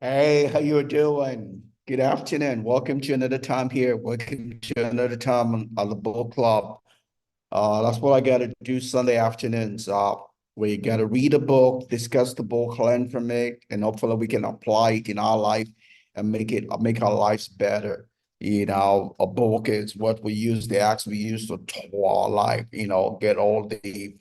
Hey, how you doing? Good afternoon. Welcome to another time here. Welcome to another time on the book club. That's what I gotta do Sunday afternoons. We gotta read a book, discuss the book, learn from it, and hopefully we can apply it in our life and make our lives better. A book is what we use, the acts we use to our life, get all the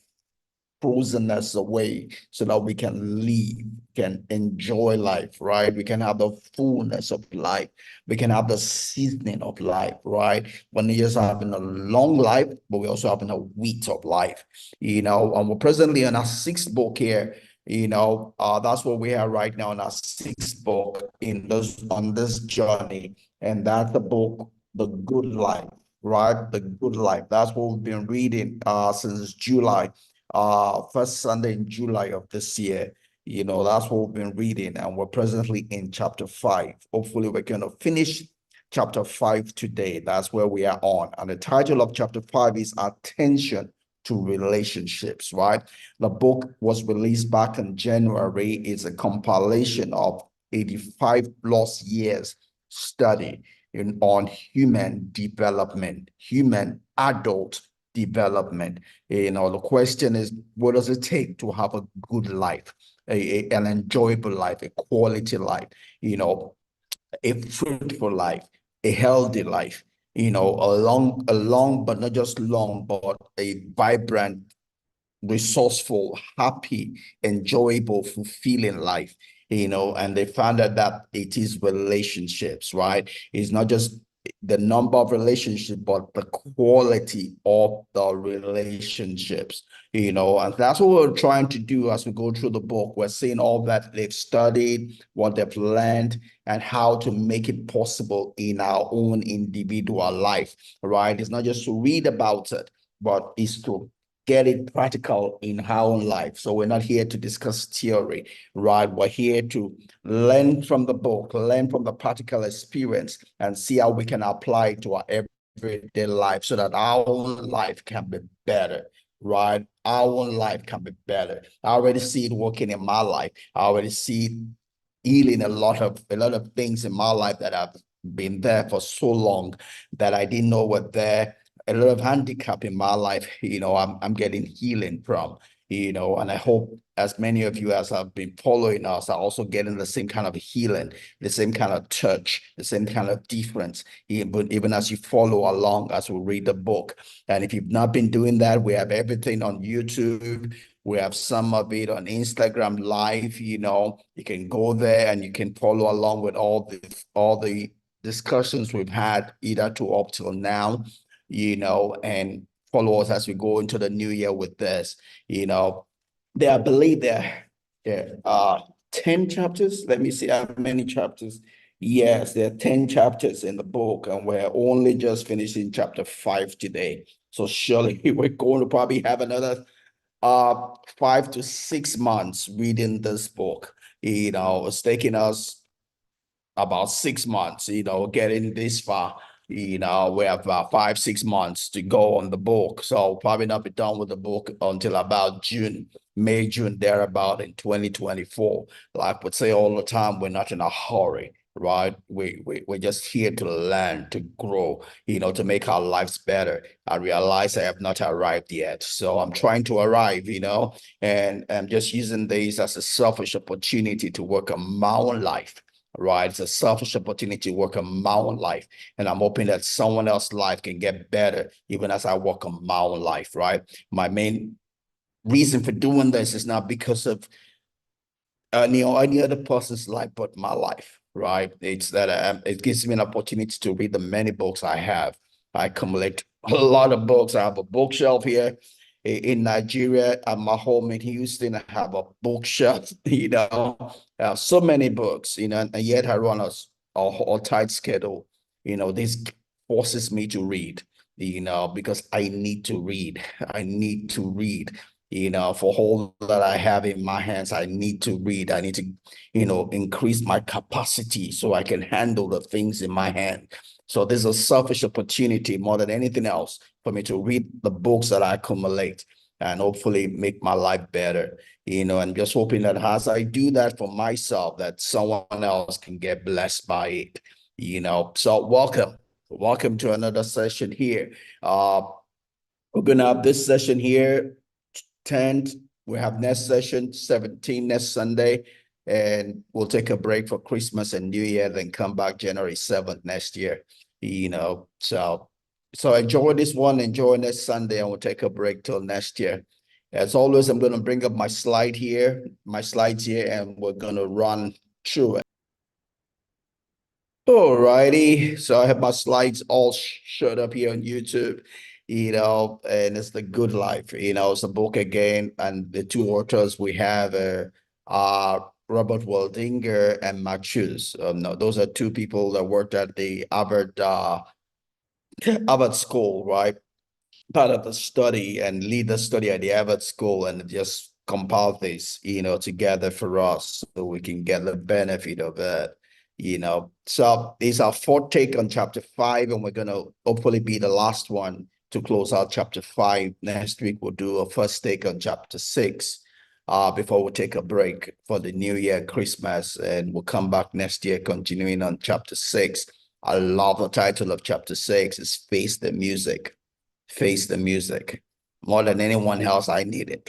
frozenness away so that we can live, can enjoy life, right? We can have the fullness of life. We can have the seasoning of life, right? We're not just having a long life, but we're also having a wheat of life, and we're presently on our sixth book here. That's what we are right now in our sixth book in this on this journey. And that's the book, The Good Life, right? The Good Life. That's what we've been reading since July, first Sunday in July of this year. That's what we've been reading, and we're presently in chapter 5. Hopefully, we're going to finish chapter 5 today. That's where we are on. And the title of chapter 5 is Attention to Relationships, right? The book was released back in January. It's a compilation of 85 plus years study on human development, human adult development. The question is, what does it take to have a good life, an enjoyable life, a quality life, a fruitful life, a healthy life, a long, but not just long, but a vibrant, resourceful, happy, enjoyable, fulfilling life. And they found out that it is relationships, right? It's not just the number of relationships, but the quality of the relationships, and that's what we're trying to do as we go through the book. We're seeing all that they've studied, what they've learned, and how to make it possible in our own individual life, right? It's not just to read about it, but it's to get it practical in our own life. So we're not here to discuss theory, right? We're here to learn from the book, learn from the practical experience, and see how we can apply it to our everyday life so that our own life can be better, right? Our own life can be better. I already see it working in my life. I already see it healing a lot of things in my life that have been there for so long that I didn't know were there. A lot of handicap in my life, I'm getting healing from, and I hope as many of you as have been following us are also getting the same kind of healing, the same kind of touch, the same kind of difference, even as you follow along as we read the book. And if you've not been doing that, we have everything on YouTube. We have some of it on Instagram Live. You can go there and you can follow along with all the discussions we've had either to up till now, and follow us as we go into the new year with this. I believe there are 10 chapters. Let me see how many chapters. Yes, there are 10 chapters in the book, and we're only just finishing chapter 5 today. So surely we're going to probably have another 5 to 6 months reading this book. It's taking us about 6 months, getting this far. We have about 5, 6 months to go on the book. So probably not be done with the book until about June, May, June, thereabout in 2024. Like we say all the time, we're not in a hurry, right? We're just here to learn, to grow, to make our lives better. I realize I have not arrived yet. So I'm trying to arrive, and I'm just using this as a selfish opportunity to work on my own life, right? It's a selfish opportunity to work on my own life. And I'm hoping that someone else's life can get better, even as I work on my own life, right? My main reason for doing this is not because of any other person's life but my life, right? It's that it gives me an opportunity to read the many books I have. I accumulate a lot of books. I have a bookshelf here in Nigeria. At my home in Houston, I have a bookshelf. I have so many books, and yet I run a tight schedule. This forces me to read, because I need to read. I need to read. For all that I have in my hands, I need to read. I need to, increase my capacity so I can handle the things in my hand. So this is a selfish opportunity more than anything else for me to read the books that I accumulate. and hopefully make my life better. And just hoping that as I do that for myself, that someone else can get blessed by it. So welcome to another session here. We're gonna have this session here 10th. We have next session 17 next Sunday, and we'll take a break for Christmas and New Year, then come back January 7th next year. So enjoy this one, enjoy next Sunday, and we'll take a break till next year. As always, I'm going to bring up my slides here, and we're going to run through it. All righty. So I have my slides all showed up here on YouTube, and it's The Good Life. It's a book again, and the two authors we have Robert Waldinger and Marc Schulz. No, those are two people that worked at the Harvard School, right? Part of the study and lead the study at the Harvard School, and just compile this, together for us so we can get the benefit of it. So this is our fourth take on chapter 5, and we're going to hopefully be the last one to close out chapter 5. Next week, we'll do a first take on chapter 6 before we take a break for the New Year, Christmas, and we'll come back next year continuing on chapter 6. I love the title of chapter 6 is Face the Music. Face the music. More than anyone else, I need it.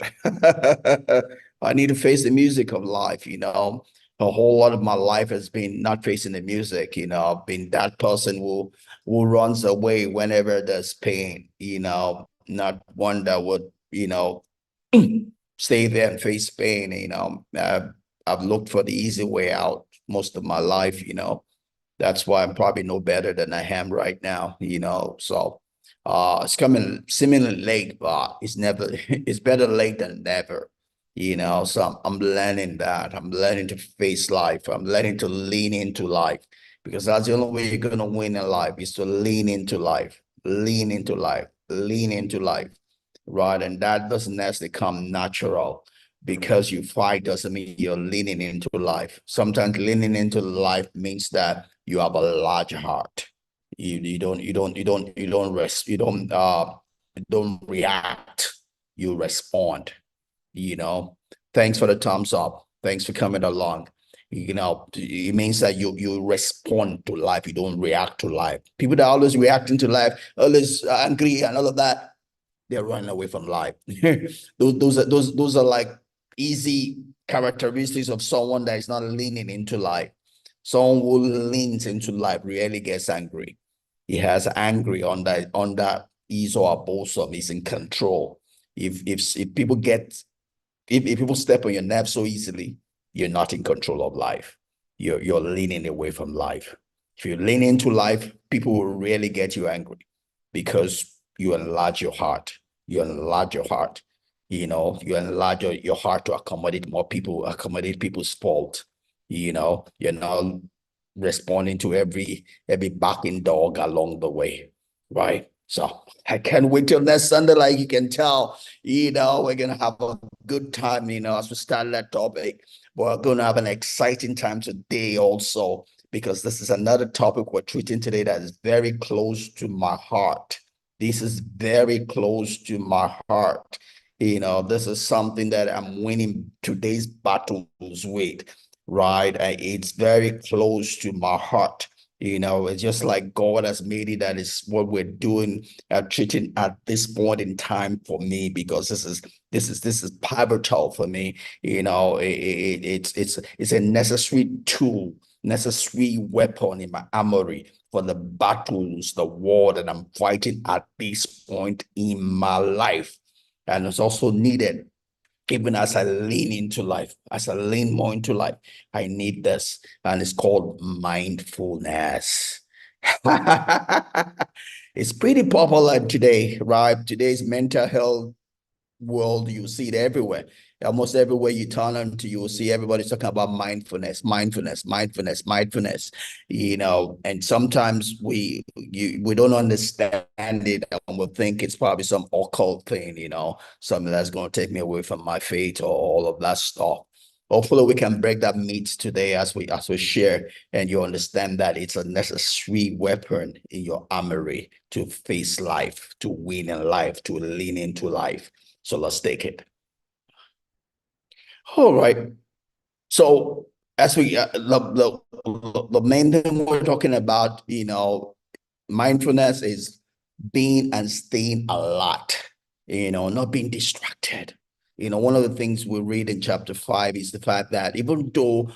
I need to face the music of life. A whole lot of my life has been not facing the music. I've been that person who runs away whenever there's pain, not one that would, stay there and face pain. I've looked for the easy way out most of my life. That's why I'm probably no better than I am right now. So it's coming seemingly late, but it's better late than never. So I'm learning that. I'm learning to face life. I'm learning to lean into life, because that's the only way you're going to win in life, is to lean into life, lean into life, lean into life, right? And that doesn't necessarily come natural. Because you fight doesn't mean you're leaning into life. Sometimes leaning into life means that you have a large heart. You don't react, you respond. Thanks for the thumbs up, thanks for coming along. It means that you respond to life, you don't react to life. People that are always reacting to life, always angry and all of that, they're running away from life. those are like easy characteristics of someone that is not leaning into life. Someone who leans into life rarely gets angry. He has angry on that he's or bosom. He's in control. If people if people step on your nerves so easily, you're not in control of life. You're leaning away from life. If you lean into life, people will rarely get you angry, because you enlarge your heart. You enlarge your heart. You enlarge your heart to accommodate more people, accommodate people's fault. You're not responding to every barking dog along the way, right? So I can't wait till next Sunday. Like you can tell, we're gonna have a good time, as we start that topic. We're gonna have an exciting time today also, because this is another topic we're treating today that is very close to my heart. This is very close to my heart. This is something that I'm winning today's battles with, right? It's very close to my heart. It's just like God has made it. That is what we're doing, treating at this point in time for me, because this is pivotal for me. It's a necessary tool, necessary weapon in my armory for the battles, the war that I'm fighting at this point in my life. And it's also needed even as I lean into life, as I lean more into life. I need this, and it's called mindfulness. It's pretty popular today, right? Today's mental health world, you see it everywhere. Almost everywhere you turn onto, you will see everybody talking about mindfulness. And sometimes we don't understand it, and we think it's probably some occult thing, something that's going to take me away from my faith or all of that stuff. Hopefully we can break that myth today as we share, and you understand that it's a necessary weapon in your armory to face life, to win in life, to lean into life. So let's take it. All right. So as we the main thing we're talking about, mindfulness is being and staying alert, not being distracted. One of the things we read in chapter 5 is the fact that even though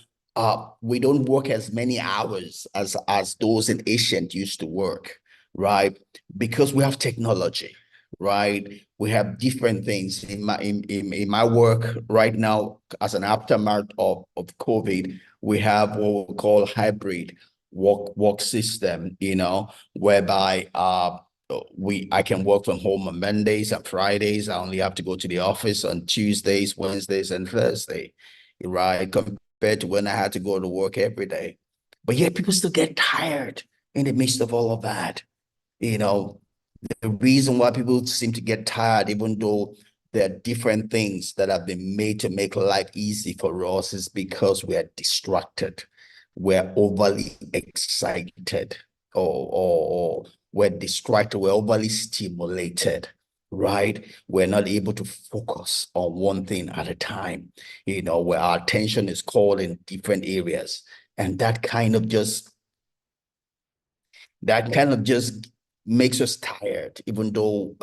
we don't work as many hours as those in ancient used to work, right? Because we have technology, right? We have different things in my work right now as an aftermath of COVID. We have what we call hybrid work system, whereby I can work from home on Mondays and Fridays. I only have to go to the office on Tuesdays, Wednesdays, and Thursday, right? Compared to when I had to go to work every day. But yet people still get tired in the midst of all of that. You know, the reason why people seem to get tired, even though there are different things that have been made to make life easy for us, is because we are distracted. We're overly excited, or we're distracted, we're overly stimulated, right? We're not able to focus on one thing at a time, where our attention is called in different areas. And that kind of just makes us tired, even though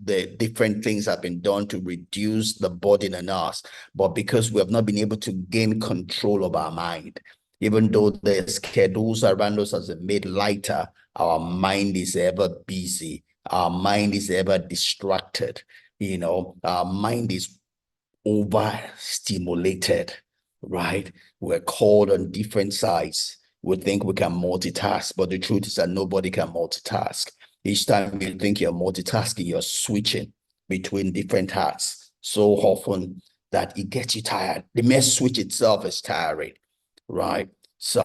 the different things have been done to reduce the burden on us. But because we have not been able to gain control of our mind, even though the schedules around us has been made lighter, our mind is ever busy. Our mind is ever distracted. Our mind is overstimulated, right? We're called on different sides. We think we can multitask, but the truth is that nobody can multitask. Each time you think you're multitasking, you're switching between different tasks so often that it gets you tired. The mere switch itself is tiring, right? So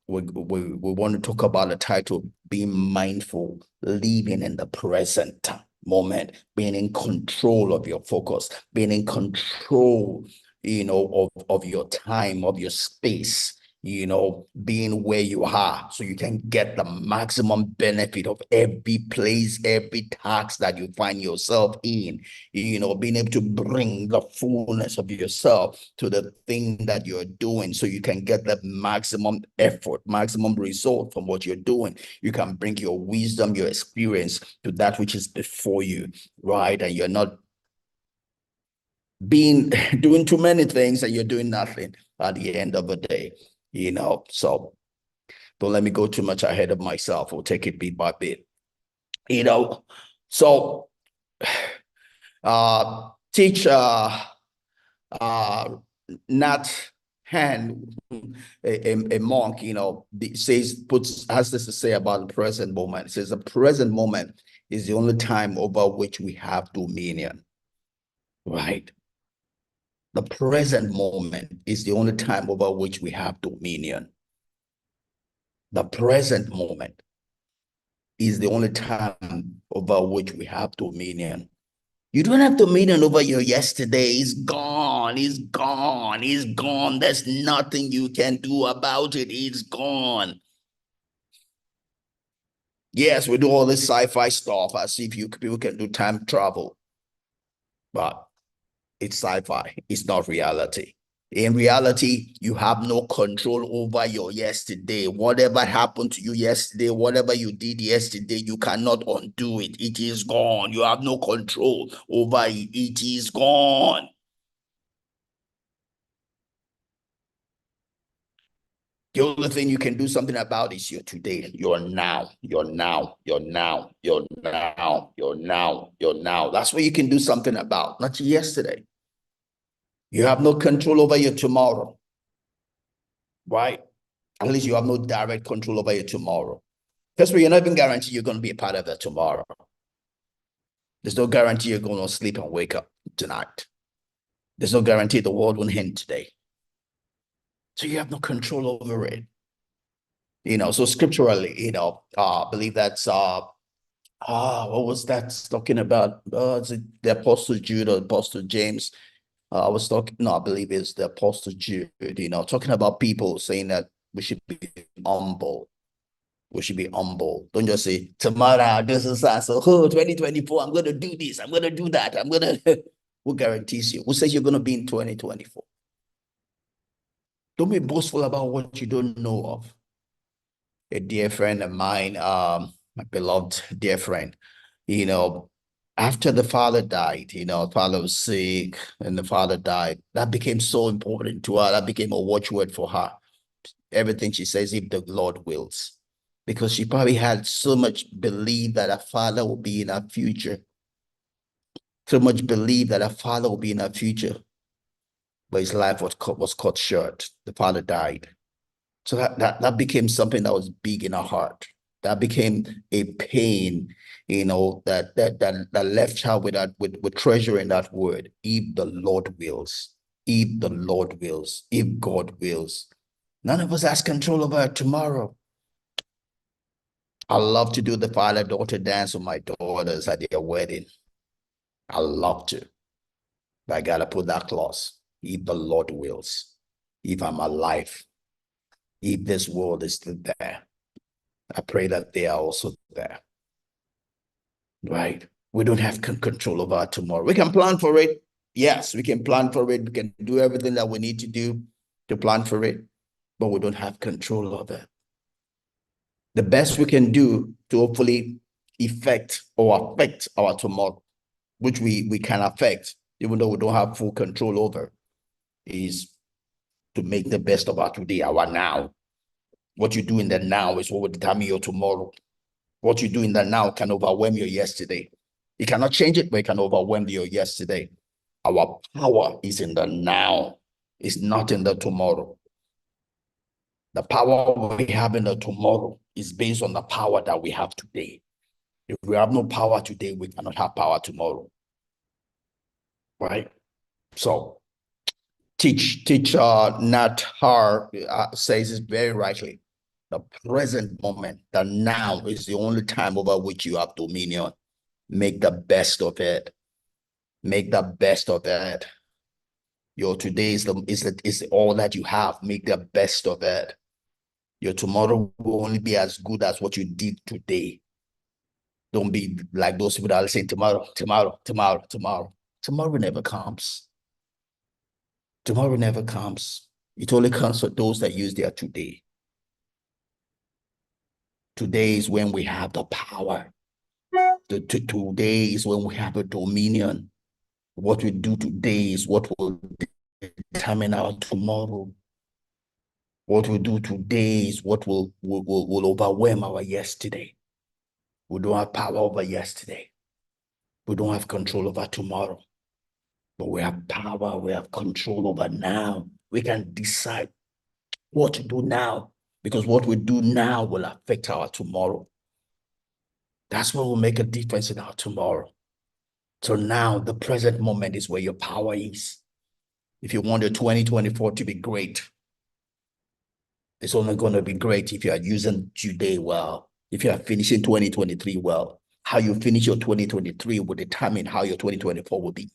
we want to talk about the title, being mindful, living in the present moment, being in control of your focus, being in control, of your time, of your space, being where you are so you can get the maximum benefit of every place, every task that you find yourself in, being able to bring the fullness of yourself to the thing that you're doing so you can get the maximum effort, maximum result from what you're doing. You can bring your wisdom, your experience to that which is before you, right? And you're not doing too many things and you're doing nothing at the end of the day, so don't let me go too much ahead of myself. We'll take it bit by bit, so teach Nat Hand, a monk, has this to say about the present moment. It says the present moment is the only time over which we have dominion, right? The present moment is the only time over which we have dominion. The present moment is the only time over which we have dominion. You don't have dominion over your yesterday. It's gone. It's gone. It's gone. There's nothing you can do about it. It's gone. Yes, we do all this sci-fi stuff as if people can do time travel, but it's sci-fi. It's not reality. In reality, you have no control over your yesterday. Whatever happened to you yesterday, whatever you did yesterday, you cannot undo it. It is gone. You have no control over it. It is gone. The only thing you can do something about is your today, your now, your now, your now, your now, your now, your now. That's what you can do something about, not yesterday. You have no control over your tomorrow, right? At least you have no direct control over your tomorrow. First of all, you're not even guaranteed you're going to be a part of it tomorrow. There's no guarantee you're going to sleep and wake up tonight. There's no guarantee the world won't end today. So you have no control over it. So scripturally, I believe that's what was that talking about? Is it the Apostle Jude or Apostle James? I was talking, no, I believe it's the Apostle Jude, talking about people saying that we should be humble. We should be humble. Don't just say, tomorrow, this is that. So, 2024, I'm going to do this. I'm going to do that. I'm going to. Who guarantees you? Who says you're going to be in 2024? Don't be boastful about what you don't know of. A dear friend of mine, my beloved dear friend, you know, after the father died, father was sick and the father died. That became so important to her. That became a watchword for her. Everything she says, if the Lord wills, because she probably had so much belief that her father will be in her future. So much belief that her father will be in her future. But his life was cut short. The father died. So that became something that was big in her heart. That became a pain, that left her with treasuring that word. If the Lord wills, if the Lord wills, if God wills. None of us has control over tomorrow. I love to do the father-daughter dance with my daughters at their wedding. I love to. But I gotta put that clause. If the Lord wills, if I'm alive, if this world is still there, I pray that they are also there. Right? We don't have control over our tomorrow. We can plan for it. Yes, we can plan for it. We can do everything that we need to do to plan for it, but we don't have control of it. The best we can do to hopefully affect our tomorrow, which we can affect, even though we don't have full control over, is to make the best of our today, our now. What you do in the now is what will determine your tomorrow. What you do in the now can overwhelm your yesterday. You cannot change it, but it can overwhelm your yesterday. Our power is in the now. It's not in the tomorrow. The power we have in the tomorrow is based on the power that we have today. If we have no power today, we cannot have power tomorrow. Right? So Nat Har says it very rightly. The present moment, the now, is the only time over which you have dominion. Make the best of it. Make the best of it. Your today is all that you have. Make the best of it. Your tomorrow will only be as good as what you did today. Don't be like those people that are saying tomorrow, tomorrow, tomorrow, tomorrow. Tomorrow never comes. Tomorrow never comes. It only comes for those that use their today. Today is when we have the power. Today is when we have a dominion. What we do today is what will determine our tomorrow. What we do today is what will overwhelm our yesterday. We don't have power over yesterday. We don't have control over tomorrow. But we have power, we have control over now. We can decide what to do now, because what we do now will affect our tomorrow. That's what will make a difference in our tomorrow. So now, the present moment is where your power is. If you want your 2024 to be great, it's only going to be great if you are using today well. If you are finishing 2023 well, how you finish your 2023 will determine how your 2024 will be.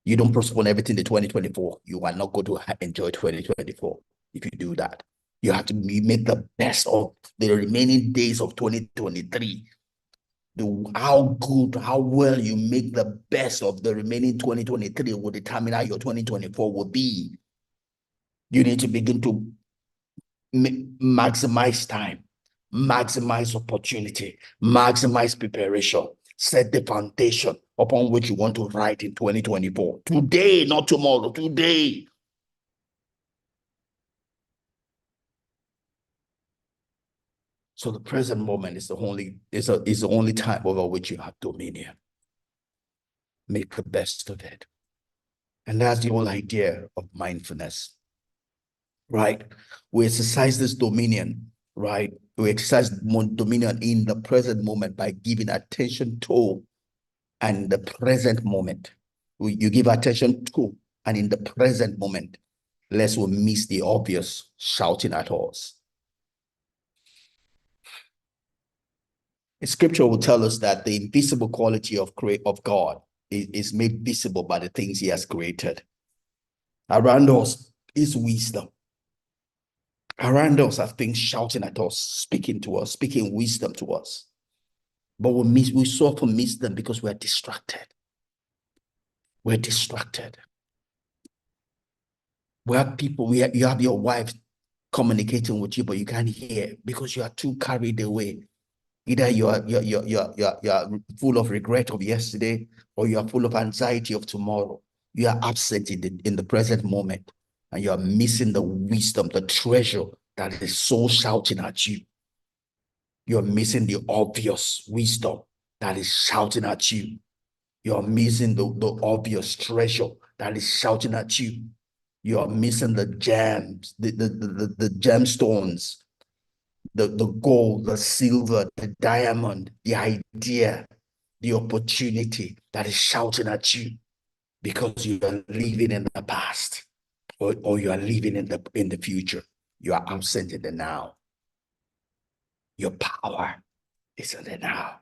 You don't postpone everything to 2024. You are not going to enjoy 2024 if you do that. You have to make the best of the remaining days of 2023. How good, how well you make the best of the remaining 2023 will determine how your 2024 will be. You need to begin to maximize time, maximize opportunity, maximize preparation, set the foundation upon which you want to write in 2024. Today, not tomorrow, today. So the present moment is the only time over which you have dominion. Make the best of it. And that's the whole idea of mindfulness, right? We exercise this dominion, right? We exercise dominion in the present moment by giving attention to and the present moment. You give attention to and in the present moment, lest we miss the obvious shouting at us. Scripture will tell us that the invisible quality of God is made visible by the things he has created. Around us is wisdom. Around us are things shouting at us, speaking to us, speaking wisdom to us. But we so often miss them because we are distracted. We're distracted. We have people, you have your wife communicating with you, but you can't hear because you are too carried away. Either you are full of regret of yesterday, or you are full of anxiety of tomorrow. You are absent in the present moment, and you are missing the wisdom, the treasure that is so shouting at you. You're missing the obvious wisdom that is shouting at you. You're missing the obvious treasure that is shouting at you. You're missing the gems, the gemstones, the gold, the silver, the diamond, the idea, the opportunity that is shouting at you because you are living in the past, or you are living in the future. You are absent in the now. Your power is in the now.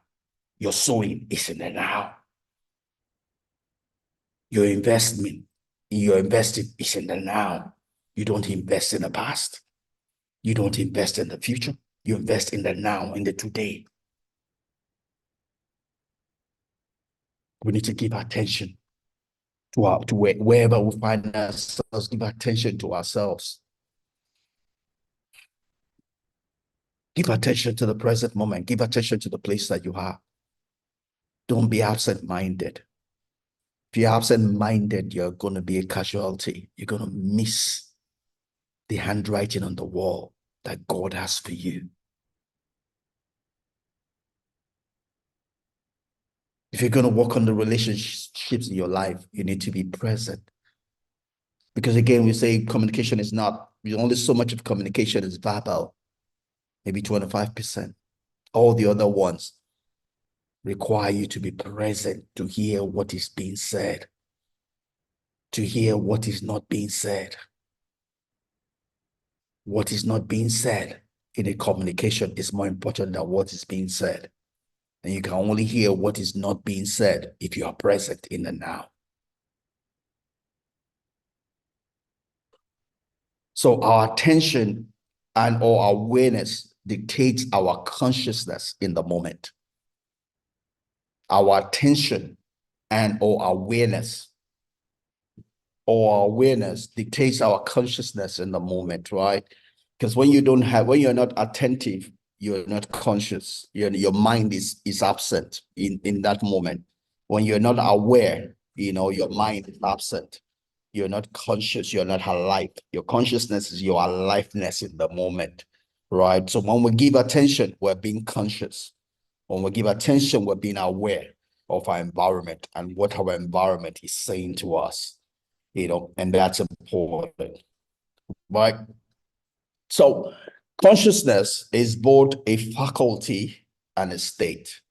Your sowing is in the now. Your investment, your investing is in the now. You don't invest in the past. You don't invest in the future. You invest in the now, in the today. We need to give attention to wherever we find ourselves. Give attention to ourselves. Give attention to the present moment. Give attention to the place that you are. Don't be absent-minded. If you're absent-minded, you're going to be a casualty. You're going to miss the handwriting on the wall that God has for you. If you're going to work on the relationships in your life, you need to be present. Because again, we say communication is not, only so much of communication is verbal, maybe 25%. All the other ones require you to be present to hear what is being said, to hear what is not being said. What is not being said in a communication is more important than what is being said. And you can only hear what is not being said if you are present in the now. So our attention and our awareness dictates our consciousness in the moment. Our attention and our awareness dictates our consciousness in the moment, right? Because when you're not attentive, you're not conscious. Your mind is absent in that moment. When you're not aware, your mind is absent. You're not conscious, you're not alive. Your consciousness is your aliveness in the moment, right? So when we give attention, we're being conscious. When we give attention, we're being aware of our environment and what our environment is saying to us, and that's important, right? So consciousness is both a faculty and a state.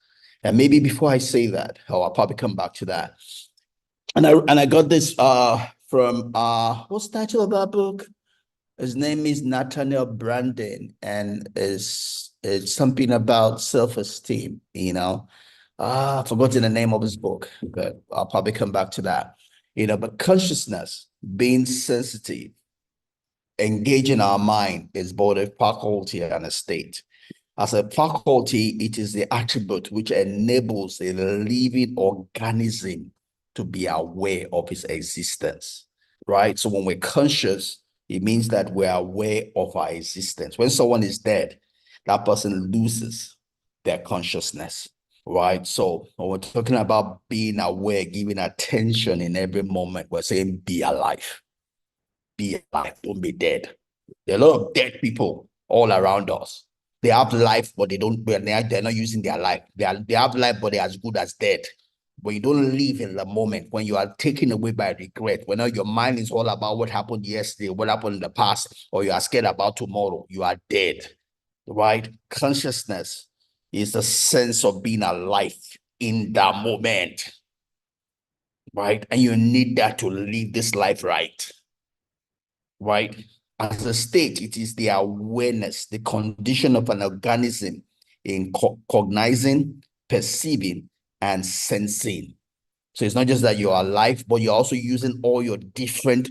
And maybe before I say that, I'll probably come back to that. And I got this from what's the title of that book? His name is Nathaniel Branden, and it's something about self-esteem, I've forgotten the name of his book, but I'll probably come back to that. But consciousness, being sensitive, engaging our mind is both a faculty and a state. As a faculty, it is the attribute which enables a living organism to be aware of its existence, right? So when we're conscious, it means that we're aware of our existence. When someone is dead, that person loses their consciousness, right? So when we're talking about being aware, giving attention in every moment, we're saying be alive. Be alive, don't be dead. There are a lot of dead people all around us. They have life, but they're not using their life. They have life, but they're as good as dead. But you don't live in the moment when you are taken away by regret, when your mind is all about what happened yesterday, what happened in the past, or you are scared about tomorrow, you are dead, right? Consciousness is the sense of being alive in that moment, right? And you need that to live this life right. Right? As a state, it is the awareness, the condition of an organism in cognizing, perceiving, and sensing. So it's not just that you're alive, but you're also using all your different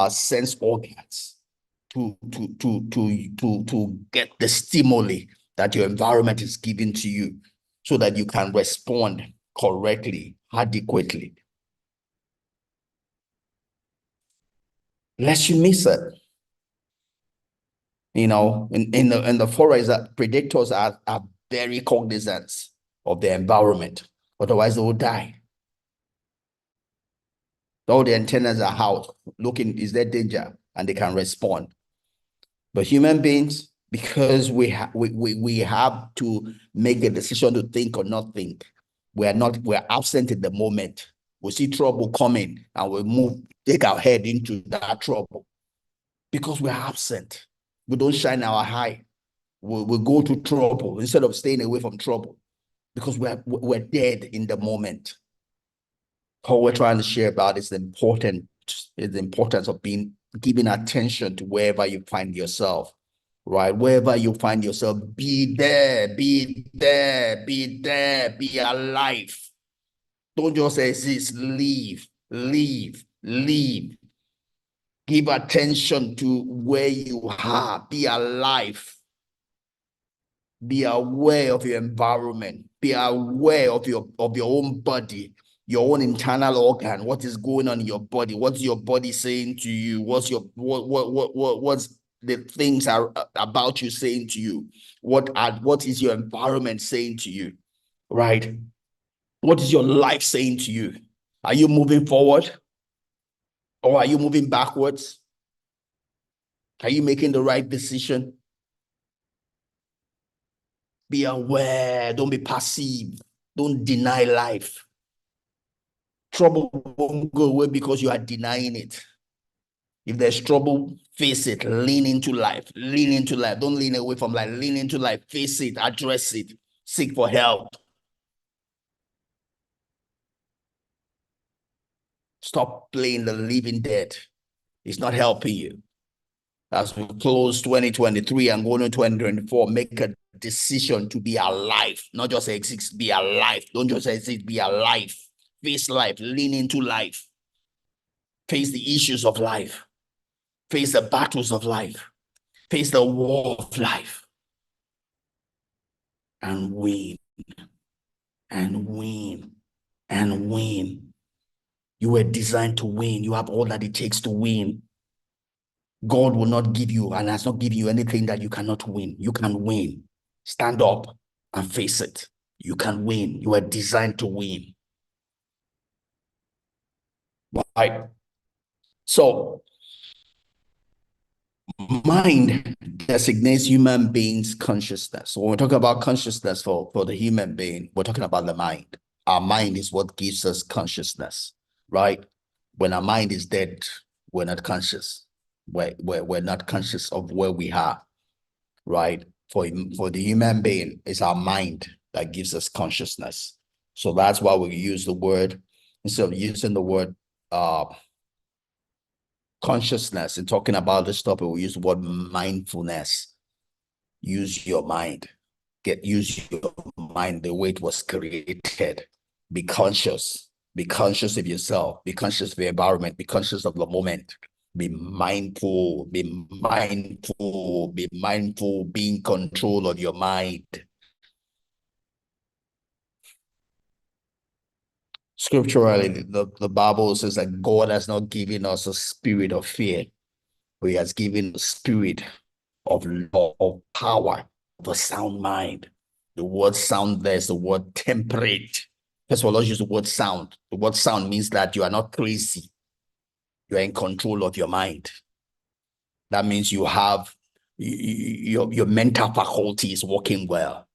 sense organs to get the stimuli that your environment is giving to you so that you can respond correctly, adequately. lest you miss it. You know, in the forest, that predators are very cognizant of the environment. Otherwise, they will die. All the antennas are out, looking, is there danger? And they can respond. But human beings, because we have to make a decision to think or not think, we're absent in the moment. We see trouble coming and we move, take our head into that trouble because we're absent. We don't shine our eye. We go to trouble instead of staying away from trouble because we're dead in the moment. All we're trying to share about is the importance of giving attention to wherever you find yourself, right? Wherever you find yourself, be there, be there, be there, be alive. Don't just exist, live, live, live. Give attention to where you are, be alive. Be aware of your environment. Be aware of your own body, your own internal organ. What is going on in your body? What's your body saying to you? What's the things are about you saying to you? What is your environment saying to you? Right? What is your life saying to you? Are you moving forward or are you moving backwards? Are you making the right decision? Be aware. Don't be passive. Don't deny life. Trouble won't go away because you are denying it. If there's trouble, face it. Lean into life. Lean into life. Don't lean away from life. Lean into life. Face it. Address it. Seek for help. Stop playing the living dead. It's not helping you. As we close 2023 and go into 2024, make a decision to be alive, not just exist, be alive. Don't just exist, be alive. Face life, lean into life. Face the issues of life. Face the battles of life. Face the war of life. And win. And win. And win. You were designed to win. You have all that it takes to win. God will not give you and has not given you anything that you cannot win. You can win. Stand up and face it. You can win. You are designed to win. Right. So, mind designates human beings' consciousness. So when we talk about consciousness for the human being, we're talking about the mind. Our mind is what gives us consciousness, right? When our mind is dead, we're not conscious. We're not conscious of where we are, right? For the human being, it's our mind that gives us consciousness. So that's why we use the word, instead of using the word consciousness and talking about this topic, we use the word mindfulness. Use your mind. Use your mind the way it was created. Be conscious. Be conscious of yourself. Be conscious of the environment. Be conscious of the moment. Be mindful. Be mindful. Be mindful. Be in control of your mind. Scripturally, the Bible says that God has not given us a spirit of fear, but He has given a spirit of law, of power, of a sound mind. The word sound there is the word temperate. First of all, let's use the word sound. The word sound means that you are not crazy. You are in control of your mind. That means you have your mental faculty is working well.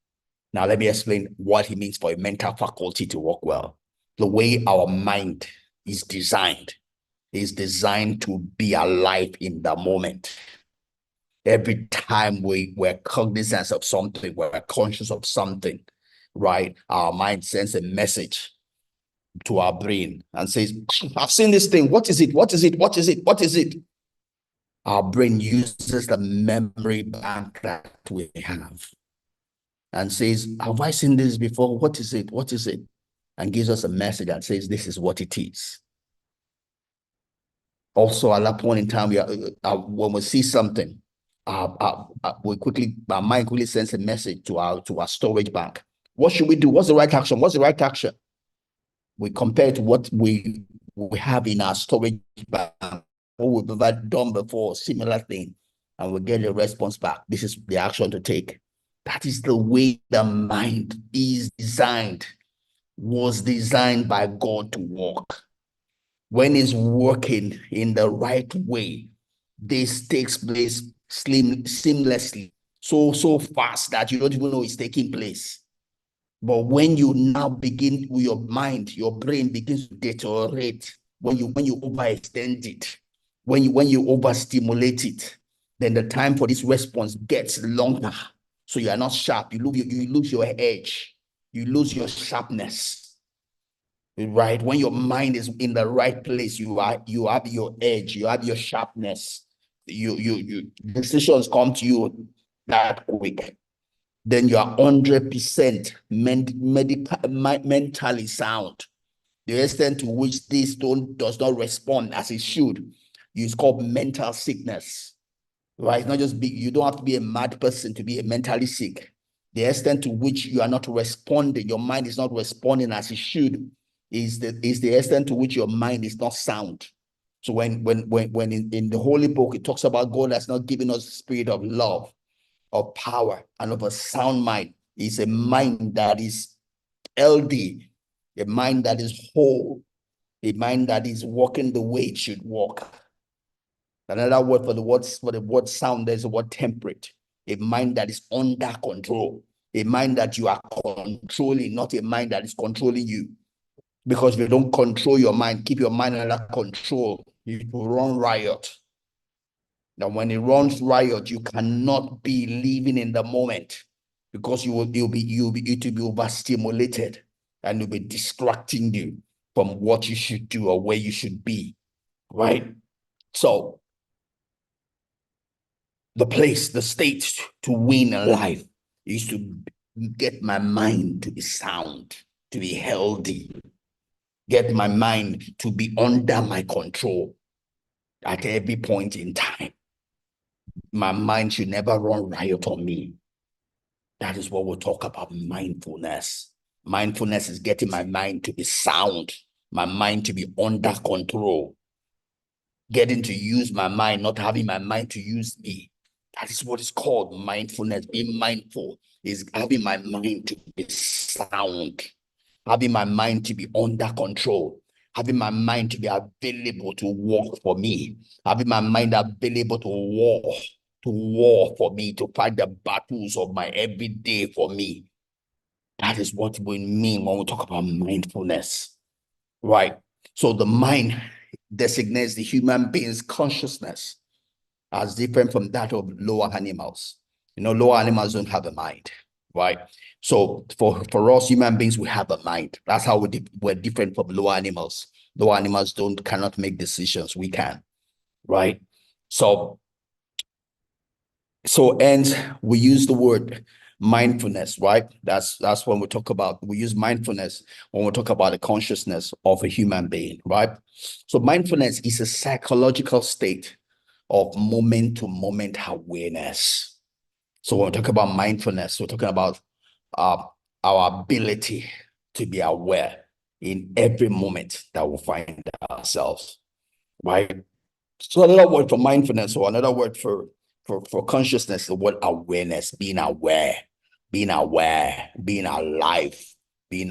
Now, let me explain what it means for a mental faculty to work well. The way our mind is designed to be alive in the moment. Every time we're cognizant of something, we're conscious of something, right? Our mind sends a message to our brain and says, I've seen this thing. What is it? What is it? What is it? What is it? Our brain uses the memory bank that we have and says, have I seen this before? What is it? What is it? And gives us a message that says, this is what it is. Also, at that point in time, when we see something, our mind quickly sends a message to our storage bank. What should we do? What's the right action? What's the right action? We compare to what we have in our storage bank. what we've ever done before, similar thing, and we get a response back. This is the action to take. That is the way the mind is designed, was designed by God to work. When it's working in the right way, this takes place seamlessly, so fast that you don't even know it's taking place. But when you now begin with your mind, your brain begins to deteriorate. When you overextend it, when you overstimulate it, then the time for this response gets longer. So you are not sharp. You lose your edge. You lose your sharpness. Right? When your mind is in the right place, you have your edge. You have your sharpness. You decisions come to you that quick. Then you are 100% mentally sound. The extent to which this does not respond as it should is called mental sickness, right? It's not just you don't have to be a mad person to be a mentally sick. The extent to which you are not responding, your mind is not responding as it should, is the extent to which your mind is not sound. So when in the Holy Book, it talks about God has not given us the spirit of love, of power, and of a sound mind. It's a mind that is healthy, a mind that is whole, a mind that is walking the way it should walk. Another word for the word sound, there's the word temperate, a mind that is under control, a mind that you are controlling, not a mind that is controlling you. Because if you don't control your mind, keep your mind under control, you will run riot. Now, when it runs riot, you cannot be living in the moment, because it will be overstimulated, and it'll be distracting you from what you should do or where you should be, right? So the state to win in life is to get my mind to be sound, to be healthy, get my mind to be under my control at every point in time. My mind should never run riot on me. That is what we'll talk about, mindfulness. Mindfulness is getting my mind to be sound, my mind to be under control, getting to use my mind, not having my mind to use me. That is what is called mindfulness. Being mindful is having my mind to be sound, having my mind to be under control, having my mind to be available to work for me, having my mind available to war for me, to fight the battles of my everyday for me. That is what we mean when we talk about mindfulness, right? So the mind designates the human being's consciousness as different from that of lower animals. Lower animals don't have a mind, right? So for us human beings, we have a mind. That's how we're different from lower animals. Lower animals cannot make decisions. We can, right? So and we use the word mindfulness, right? That's when we use mindfulness when we talk about the consciousness of a human being, right? So mindfulness is a psychological state of moment-to-moment awareness. So when we talk about mindfulness, we're talking about our ability to be aware in every moment that we find ourselves, right? So another word for mindfulness, or another word for consciousness, the word awareness, being aware, being alive, being aware, being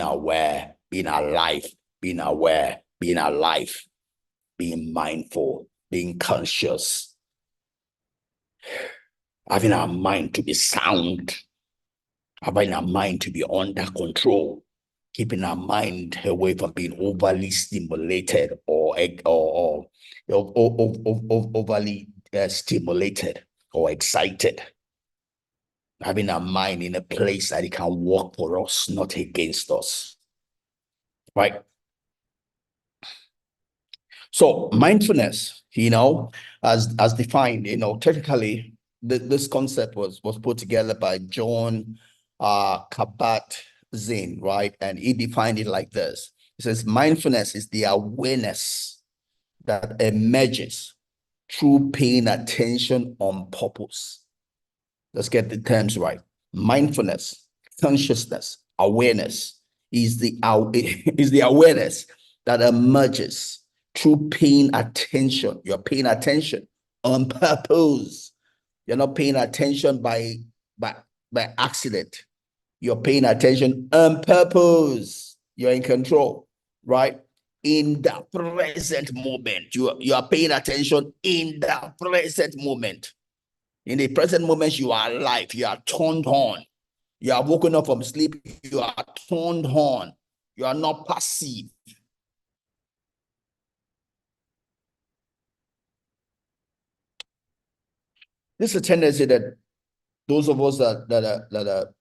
alive, being aware, being alive, being mindful, being conscious, having our mind to be sound, having our mind to be under control, keeping our mind away from being overly stimulated or overly stimulated or excited. Having our mind in a place that it can work for us, not against us, right? So mindfulness, as defined, technically, this concept was put together by John Kabat-Zinn, right? And he defined it like this. He says, mindfulness is the awareness that emerges through paying attention on purpose. Let's get the terms right. Mindfulness, consciousness, awareness is the awareness that emerges through paying attention. You're paying attention on purpose. You're not paying attention by by accident. You're paying attention on purpose. You're in control, right? In the present moment. You are paying attention in the present moment. In the present moment, you are alive. You are turned on. You are woken up from sleep. You are turned on. You are not passive. This is a tendency that those of us that are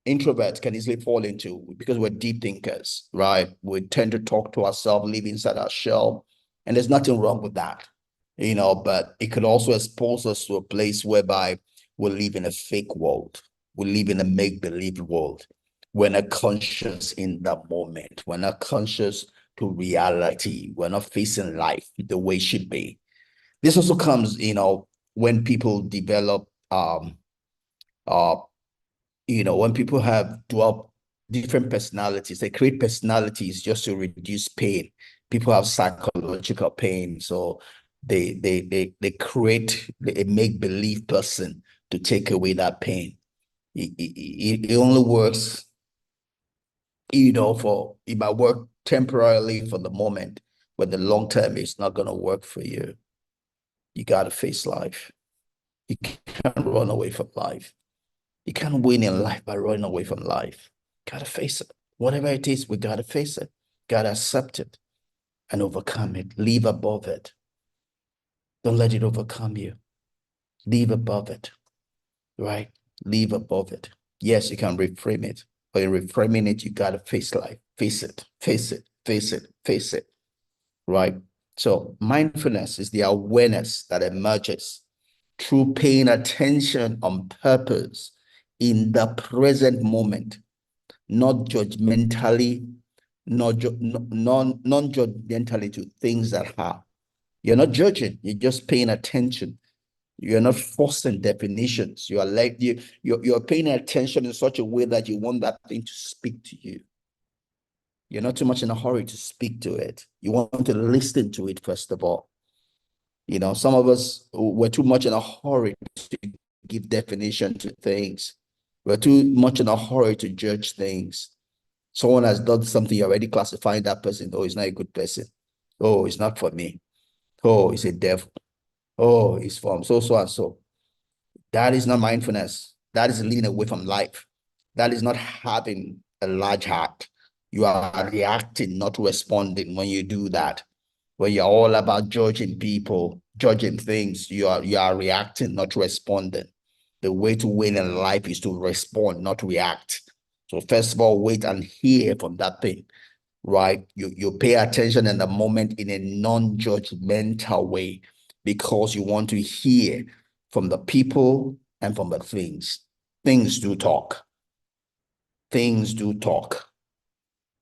introverts can easily fall into because we're deep thinkers, right? We tend to talk to ourselves, live inside our shell, and there's nothing wrong with that, but it could also expose us to a place whereby we live in a fake world. We live in a make-believe world. We're not conscious in the moment. We're not conscious to reality. We're not facing life the way it should be. This also comes, when people develop uh when people have developed different personalities, they create personalities just to reduce pain. People have psychological pain, so they create a make-believe person to take away that pain. It only works, it might work temporarily for the moment, but the long term it's not gonna work for you. You gotta face life. You can't run away from life. You can't win in life by running away from life. Gotta face it. Whatever it is, we gotta face it. Gotta accept it and overcome it. Live above it. Don't let it overcome you. Live above it, right? Live above it. Yes, you can reframe it, but in reframing it, you gotta face life. Face it, face it, face it, face it, right? So mindfulness is the awareness that emerges through paying attention on purpose in the present moment, not judgmentally, non-judgmentally to things that are. You're not judging, you're just paying attention. You're not forcing definitions. You are like you're paying attention in such a way that you want that thing to speak to you. You're not too much in a hurry to speak to it. You want to listen to it first of all. Some of us were too much in a hurry to give definition to things. We're too much in a hurry to judge things. Someone has done something, you're already classifying that person. Oh, he's not a good person. Oh, it's not for me. Oh, he's a devil. Oh, he's from so and so. That is not mindfulness. That is leaning away from life. That is not having a large heart. You are reacting, not responding when you do that. When you're all about judging people, judging things, you are reacting, not responding. The way to win in life is to respond, not react. So first of all, wait and hear from that thing, right? You pay attention in the moment in a non-judgmental way because you want to hear from the people and from the things. Things do talk. Things do talk.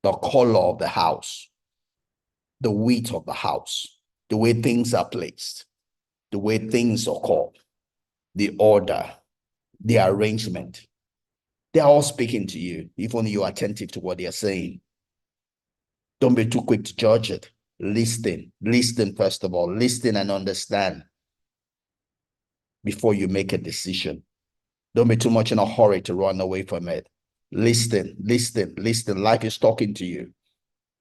The color of the house, the width of the house, the way things are placed, the way things are called, the order, the arrangement. They're all speaking to you, if only you're attentive to what they're saying. Don't be too quick to judge it. Listen first of all. Listen and understand before you make a decision. Don't be too much in a hurry to run away from it. Listen. Life is talking to you.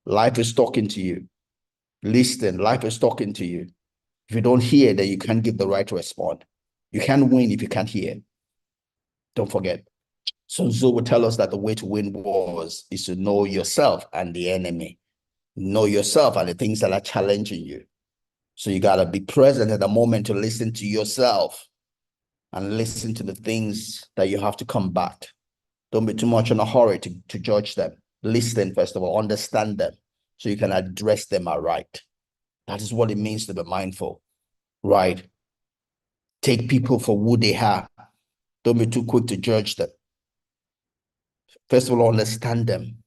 Life is talking to you. Listen. Life is talking to you. If you don't hear, then you can't give the right to respond. You can't win if you can't hear. Don't forget. Sun Tzu would tell us that the way to win wars is to know yourself and the enemy. Know yourself and the things that are challenging you. So you got to be present at the moment to listen to yourself and listen to the things that you have to combat. Don't be too much in a hurry to judge them. Listen, first of all, understand them so you can address them aright. That is what it means to be mindful, right? Take people for who they are. Don't be too quick to judge them. First of all, understand them.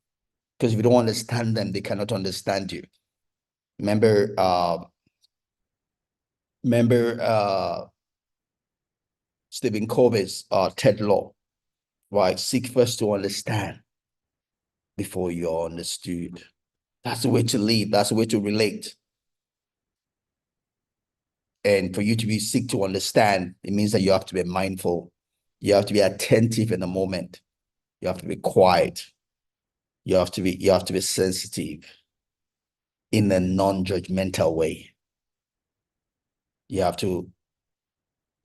Because if you don't understand them, they cannot understand you. Remember Stephen Covey's TED Law, right? Seek first to understand before you're understood. That's the way to live. That's the way to relate. And for you to be seek to understand, it means that you have to be mindful. You have to be attentive in the moment. You have to be quiet. You have to be sensitive in a non-judgmental way. You have to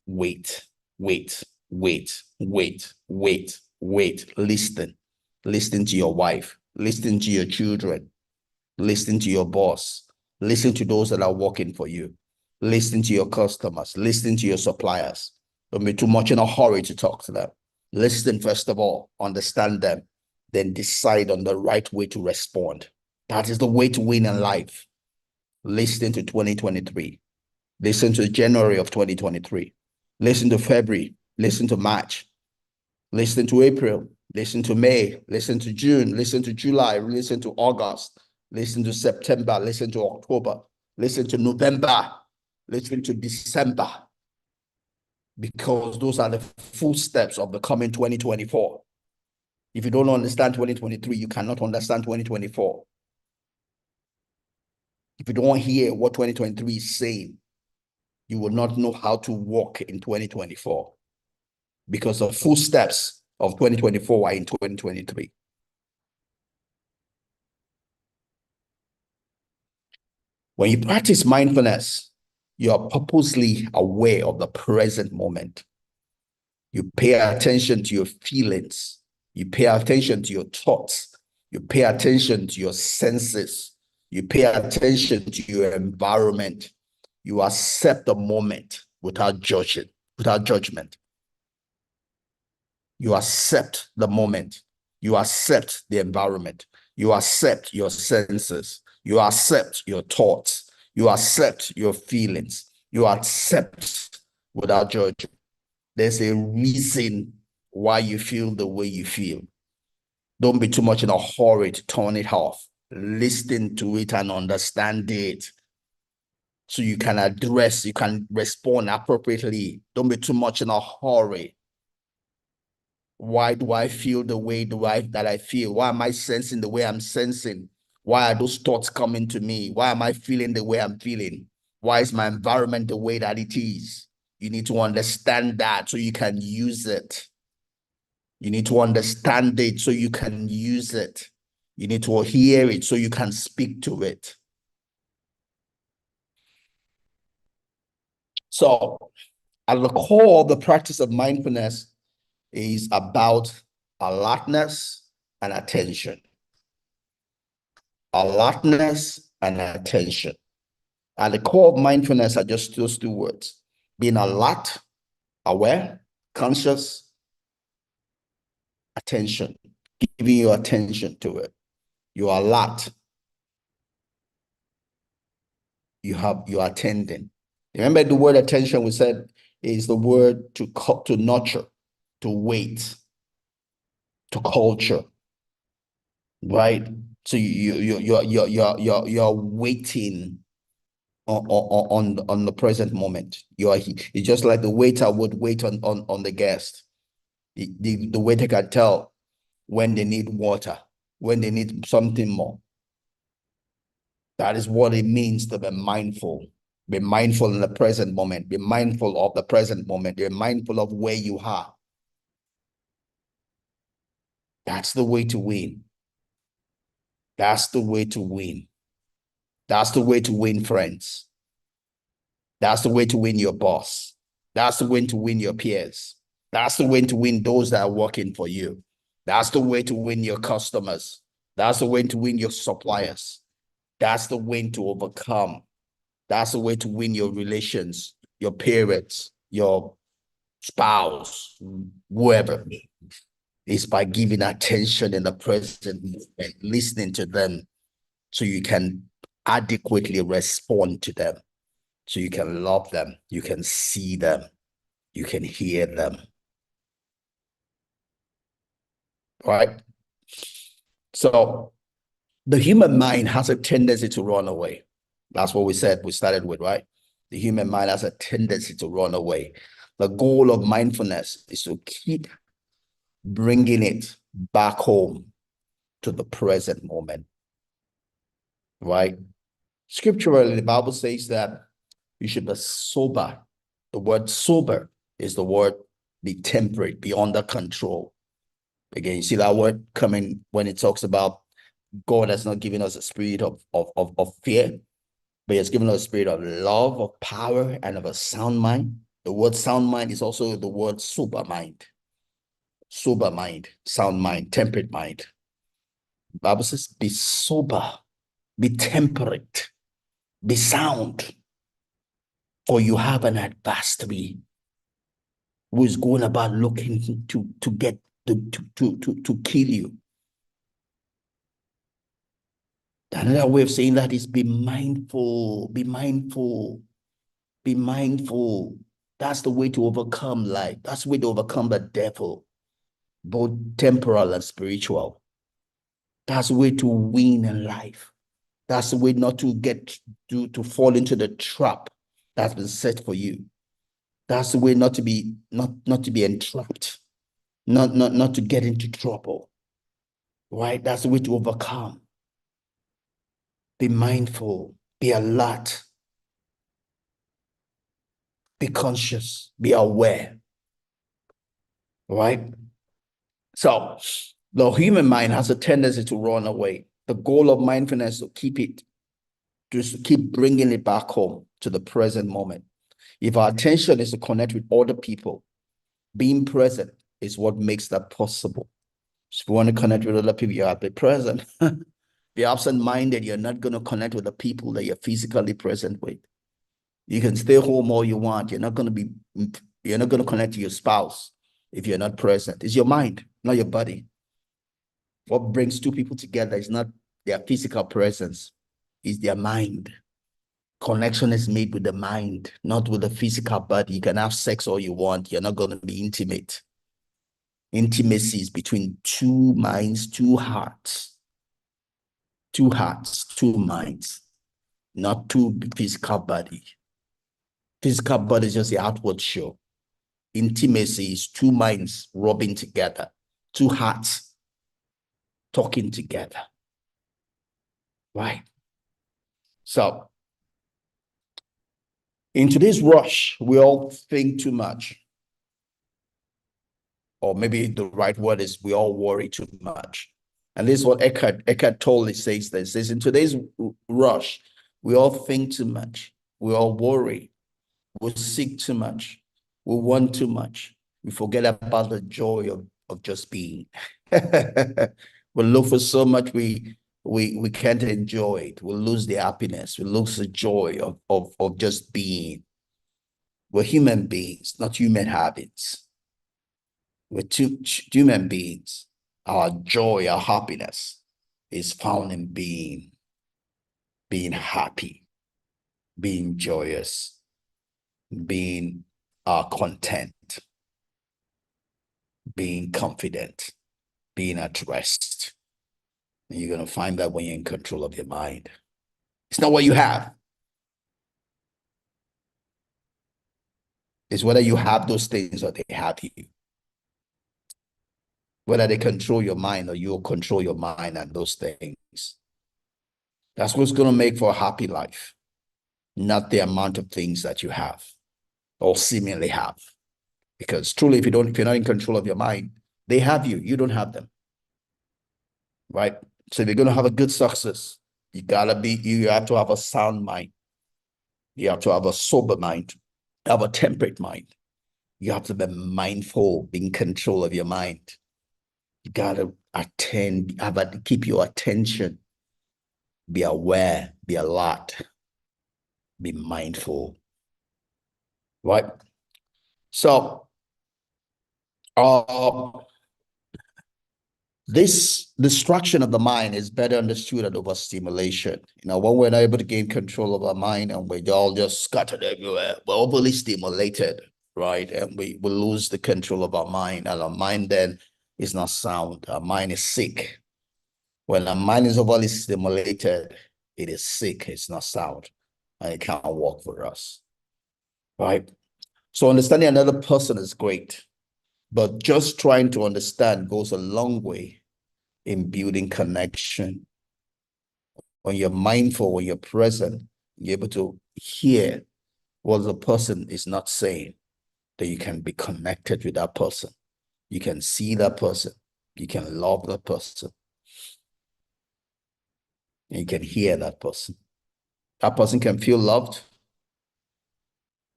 wait, wait, wait, wait, wait, wait. Listen. Listen to your wife. Listen to your children. Listen to your boss. Listen to those that are working for you. Listen to your customers. Listen to your suppliers. Don't be too much in a hurry to talk to them. Listen, first of all, understand them, then decide on the right way to respond. That is the way to win in life. Listen to 2023. Listen to January of 2023. Listen to February. Listen to March. Listen to April. Listen to May. Listen to June. Listen to July. Listen to August. Listen to September. Listen to October. Listen to November. Listen to December. Because those are the full steps of the coming 2024. If you don't understand 2023, you cannot understand 2024. If you don't hear what 2023 is saying, you will not know how to walk in 2024. Because the full steps of 2024 are in 2023. When you practice mindfulness, you are purposely aware of the present moment. You pay attention to your feelings. You pay attention to your thoughts. You pay attention to your senses. You pay attention to your environment. You accept the moment without judgment. You accept the moment. You accept the environment. You accept your senses. You accept your thoughts. You accept your feelings. You accept without judgment. There's a reason why you feel the way you feel. Don't be too much in a hurry to turn it off. Listen to it and understand it so you can address, you can respond appropriately. Don't be too much in a hurry. Why do I feel the way that I feel? Why am I sensing the way I'm sensing? Why are those thoughts coming to me? Why am I feeling the way I'm feeling? Why is my environment the way that it is? You need to understand that so you can use it. You need to understand it so you can use it. You need to hear it so you can speak to it. So, at the core of the practice of mindfulness is about alertness and attention. Alertness and attention. At the core of mindfulness are just those two words: being alert, aware, conscious, attention, giving your attention to it. You are alert. You're attending. Remember the word attention we said is the word to nurture, to wait, to culture, right? So you're waiting on the present moment. It's just like the waiter would wait on the guest. The waiter can tell when they need water, when they need something more. That is what it means to be mindful. Be mindful in the present moment. Be mindful of the present moment. Be mindful of where you are. That's the way to win. That's the way to win. That's the way to win friends. That's the way to win your boss. That's the way to win your peers. That's the way to win those that are working for you. That's the way to win your customers. That's the way to win your suppliers. That's the way to overcome. That's the way to win your relations, your parents, your spouse, whoever, is by giving attention in the present moment, listening to them so you can adequately respond to them, so you can love them, you can see them, you can hear them. Right? So the human mind has a tendency to run away. That's what we started with, right? The human mind has a tendency to run away. The goal of mindfulness is to keep bringing it back home to the present moment, right? Scripturally, the Bible says that You should be sober. The word sober is the word be temperate, be under control. Again, you see that word coming when it talks about God has not given us a spirit of fear, but he has given us a spirit of love, of power, and of a sound mind. The word sound mind is also the word sober mind. Sober mind, sound mind, temperate mind. The Bible says, be sober, be temperate, be sound, for you have an adversary who is going about looking to get to kill you. Another way of saying that is be mindful, be mindful, be mindful. That's the way to overcome life. That's the way to overcome the devil, both temporal and spiritual. That's the way to win in life. That's the way not to get to fall into the trap that's been set for you. That's the way not to be entrapped, not to get into trouble. Right? That's the way to overcome. Be mindful, be alert, be conscious, be aware. Right? So the human mind has a tendency to run away. The goal of mindfulness is to keep it, just keep bringing it back home to the present moment. If our attention is to connect with other people, being present is what makes that possible. So if you want to connect with other people, you have to be present. Be absent-minded, you're not going to connect with the people that you're physically present with. You can stay home all you want. You're not going to connect to your spouse if you're not present. It's your mind, not your body. What brings two people together is not their physical presence, it's their mind. Connection is made with the mind, not with the physical body. You can have sex all you want. You're not going to be intimate. Intimacy is between two minds, two hearts, two minds, not two physical body. Physical body is just the outward show. Intimacy is two minds rubbing together, two hearts talking together. Right? So, in today's rush, we all think too much. Or maybe the right word is we all worry too much. And this is what Eckhart Tolle says. This says in today's rush, we all think too much. We all worry. We seek too much. We want too much. We forget about the joy of just being. We look for so much we can't enjoy it. We lose the happiness. We lose the joy of just being. We're human beings, not human habits. We're two human beings. Our joy, our happiness is found in being happy, being joyous, being content, being confident, being at rest. And you're going to find that when you're in control of your mind. It's not what you have. It's whether you have those things or they have you. Whether they control your mind or you control your mind and those things. That's what's going to make for a happy life, not the amount of things that you have or seemingly have. Because truly, if you're not in control of your mind, they have you, you don't have them. Right? So if you're going to have a good success, you have to have a sound mind. You have to have a sober mind, have a temperate mind. You have to be mindful, be in control of your mind. You got to keep your attention, be aware, be alert, be mindful. Right? So, this distraction of the mind is better understood as overstimulation. When we're not able to gain control of our mind and we're all just scattered everywhere, we're overly stimulated, right? And we lose the control of our mind, and our mind then is not sound. Our mind is sick. When our mind is overly stimulated, it is sick, it's not sound, and it can't work for us, right? So understanding another person is great, but just trying to understand goes a long way in building connection. When you're mindful, when you're present, you're able to hear what the person is not saying, that you can be connected with that person. You can see that person. You can love that person. And you can hear that person. That person can feel loved,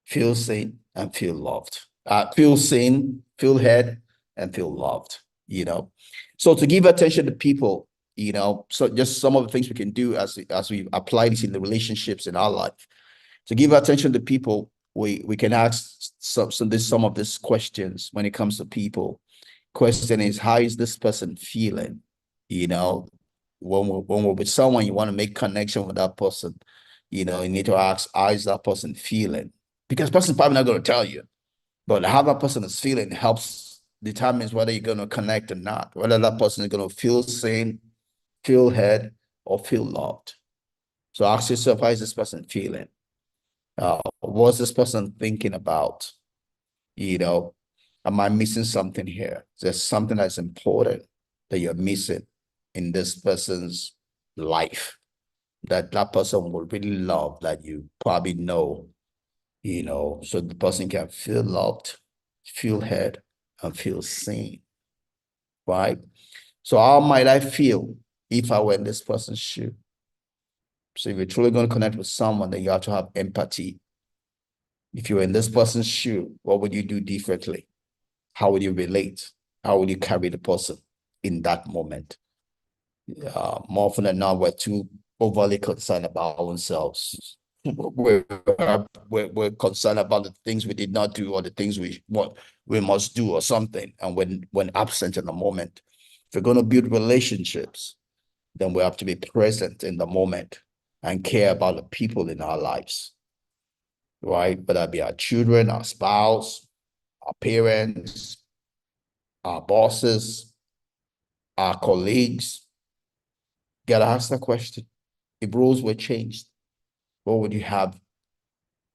feel seen, and feel loved. Feel seen, feel heard, and feel loved, you know. So to give attention to people, you know, so just some of the things we can do as we apply this in the relationships in our life. To give attention to people, we can ask some of these questions when it comes to people. Question is, how is this person feeling? You know, when we're with someone, you want to make connection with that person. You know, you need to ask, how is that person feeling? Because the person's probably not going to tell you, but how that person is feeling helps determines whether you're going to connect or not, whether that person is going to feel seen, feel heard, or feel loved. So ask yourself, how is this person feeling? What's this person thinking about? You know, am I missing something here? Is there something that's important that you're missing in this person's life that that person would really love, that you probably know, you know, so the person can feel loved, feel heard, and feel seen, right? So how might I feel if I were in this person's shoe? So if you're truly going to connect with someone, then you have to have empathy. If you're in this person's shoe, what would you do differently? How would you relate? How would you carry the person in that moment? More often than not, we're too overly concerned about ourselves. We're, we're concerned about the things we did not do or the things we must do or something. And when absent in the moment, if we're going to build relationships, then we have to be present in the moment and care about the people in our lives, right? Whether it be our children, our spouse, our parents, our bosses, our colleagues. Gotta ask that question. If roles were changed, what would you have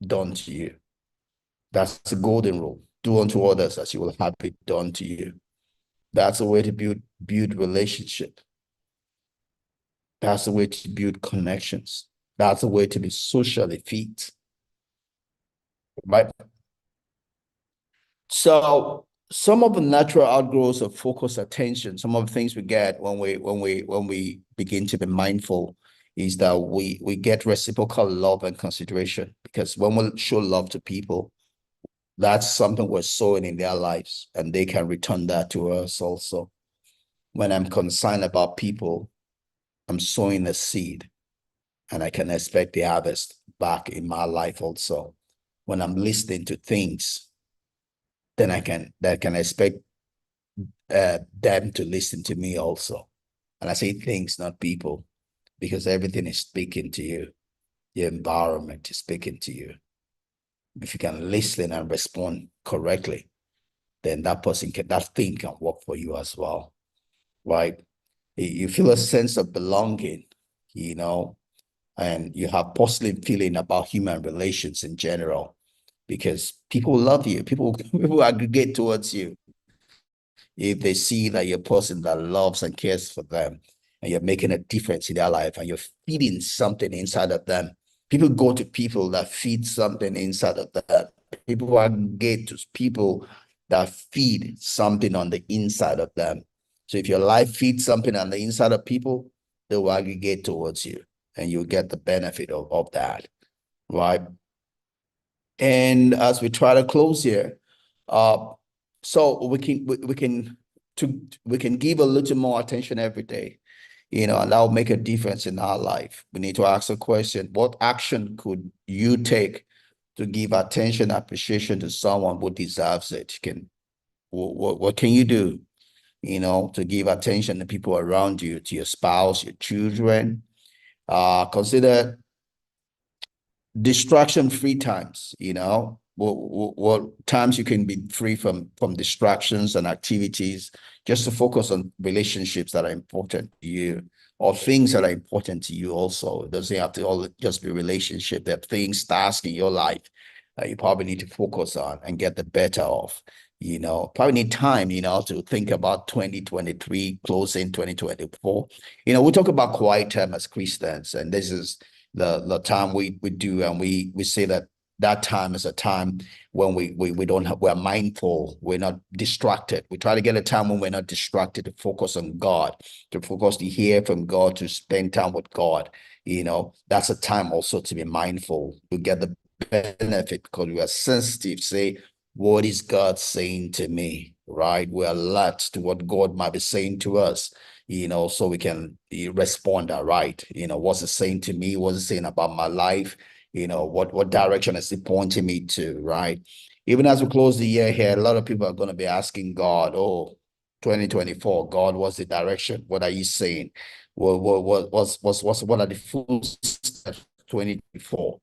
done to you? That's the golden rule. Do unto others as you will have it done to you. That's the way to build relationship. That's the way to build connections. That's the way to be socially fit. Right? So some of the natural outgrowths of focused attention, some of the things we get when we begin to be mindful is that we get reciprocal love and consideration, because when we show love to people, that's something we're sowing in their lives and they can return that to us also. When I'm concerned about people, I'm sowing a seed and I can expect the harvest back in my life also. When I'm listening to things, then I can expect them to listen to me also. And I say things, not people, because everything is speaking to you. Your environment is speaking to you. If you can listen and respond correctly, then that thing can work for you as well, right? You feel a sense of belonging, you know, and you have positive feeling about human relations in general, because people love you. People aggregate towards you if they see that you're a person that loves and cares for them and you're making a difference in their life and you're feeding something inside of them. People go to people that feed something inside of them. People aggregate to people that feed something on the inside of them. So if your life feeds something on the inside of people, they will aggregate towards you and you'll get the benefit of that, right? And as we try to close here, uh, so we can give a little more attention every day, you know, and that will make a difference in our life. We need to ask a question: what action could you take to give attention, appreciation to someone who deserves it? What can you do, you know, to give attention to people around you, to your spouse, your children? Consider distraction-free times, you know, what times you can be free from distractions and activities, just to focus on relationships that are important to you or things that are important to you also. It doesn't have to all just be relationship. There are things, tasks in your life that you probably need to focus on and get the better of. You know, probably need time, you know, to think about 2023, closing 2024. You know, we talk about quiet time as Christians, and this is the time we do, and we say that that time is a time when we don't have, we're mindful, we're not distracted. We try to get a time when we're not distracted, to focus on God, to focus to hear from God, to spend time with God. That's a time also to be mindful. You get the benefit because we are sensitive. Say, what is God saying to me? Right? We're alert to what God might be saying to us, so we can respond that right. What's it saying to me? What's it saying about my life? What direction is it pointing me to, right? Even as we close the year here, a lot of people are going to be asking God, oh, 2024, God, what's the direction? What are you saying? What are the full steps 2024?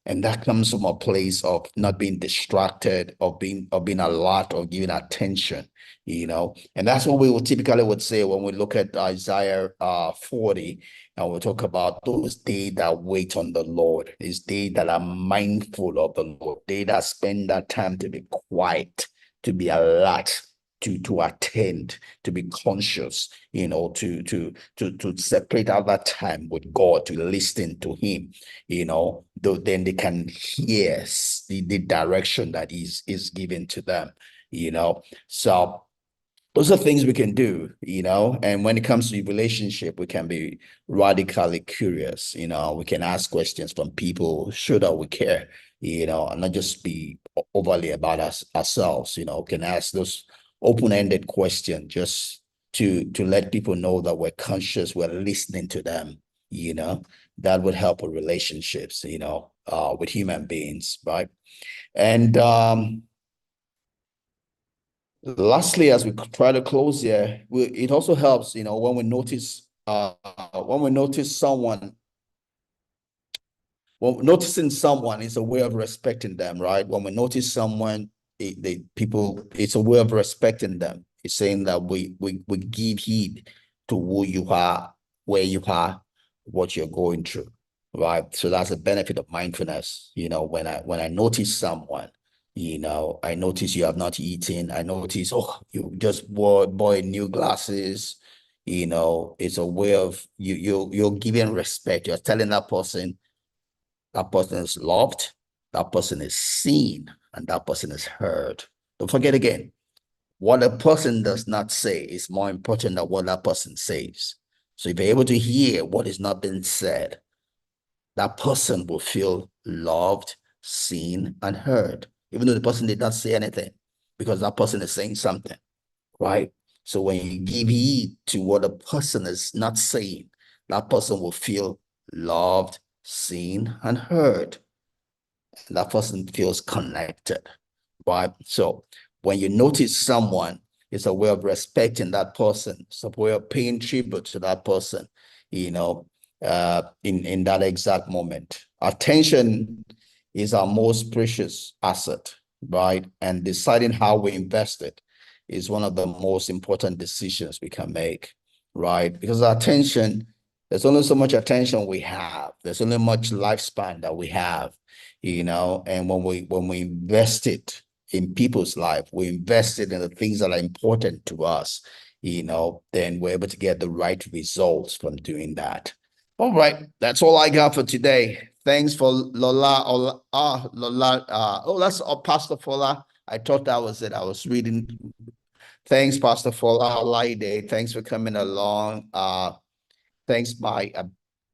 And that comes from a place of not being distracted, of being alert, or giving attention, and that's what we would typically would say when we look at Isaiah 40, and we'll talk about those they that wait on the Lord, is they that are mindful of the Lord, they that spend that time to be quiet, to be alert, to attend, to be conscious, to separate out that time with God, to listen to Him, then they can hear the direction that is given to them, So those are things we can do, and when it comes to relationship, we can be radically curious, we can ask questions from people, show that we care, and not just be overly about ourselves, we can ask those open-ended questions just to let people know that we're conscious, we're listening to them, that would help with relationships, with human beings, right? And lastly, as we try to close here, it also helps, when we notice someone, well, noticing someone is a way of respecting them, right? When we notice someone, it's a way of respecting them. It's saying that we give heed to who you are, where you are, what you're going through, right? So that's a benefit of mindfulness. When I notice someone, I notice you have not eaten. I notice, oh, you just bought new glasses. It's a way of you're giving respect. You're telling that person is loved, that person is seen, and that person is heard. Don't forget again, what a person does not say is more important than what that person says. So if you're able to hear what is not being said, that person will feel loved, seen, and heard, even though the person did not say anything, because that person is saying something, right? So when you give heed to what a person is not saying, that person will feel loved, seen, and heard. That person feels connected, right? So when you notice someone, it's a way of respecting that person. It's a way of paying tribute to that person, in that exact moment. Attention is our most precious asset, right? And deciding how we invest it is one of the most important decisions we can make, right? Because attention, there's only so much attention we have. There's only much lifespan that we have, and when we invest it in people's life, we invest it in the things that are important to us, then we're able to get the right results from doing that. All right, that's all I got for today. Thanks for Lola. Lola. Oh, that's Pastor Fola. I thought that was it. I was reading. Thanks, Pastor Fola Olaide. Thanks for coming along. Thanks, my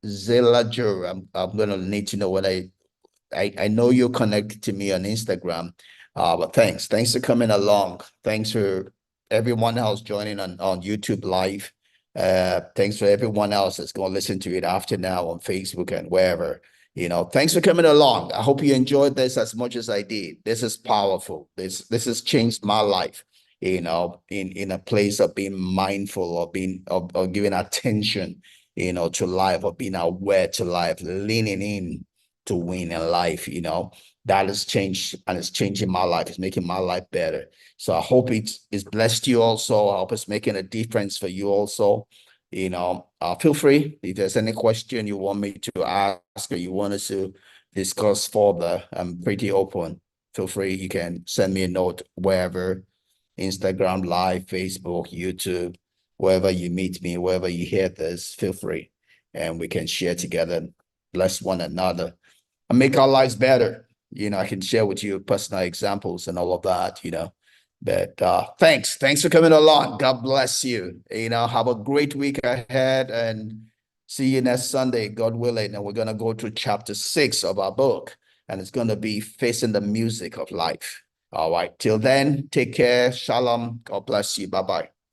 Zilla Jur. I'm gonna need to know what I know you're connected to me on Instagram, but thanks. Thanks for coming along. Thanks for everyone else joining on YouTube Live. Thanks for everyone else that's going to listen to it after now on Facebook and wherever. Thanks for coming along. I hope you enjoyed this as much as I did. This is powerful. This has changed my life, in a place of being mindful, of giving attention, to life, of being aware to life, leaning in to win in life, that has changed, and it's changing my life. It's making my life better. So I hope it's blessed you also. I hope it's making a difference for you also. Feel free if there's any question you want me to ask, or you want us to discuss further. I'm pretty open. Feel free. You can send me a note wherever, Instagram Live, Facebook, YouTube, wherever you meet me, wherever you hear this, feel free. And we can share together, bless one another, and make our lives better. I can share with you personal examples and all of that, But thanks for coming along. God bless you. Have a great week ahead and see you next Sunday, God willing. And we're gonna go through chapter 6 of our book, and it's gonna be facing the music of life. All right. Till then, take care. Shalom. God bless you. Bye-bye.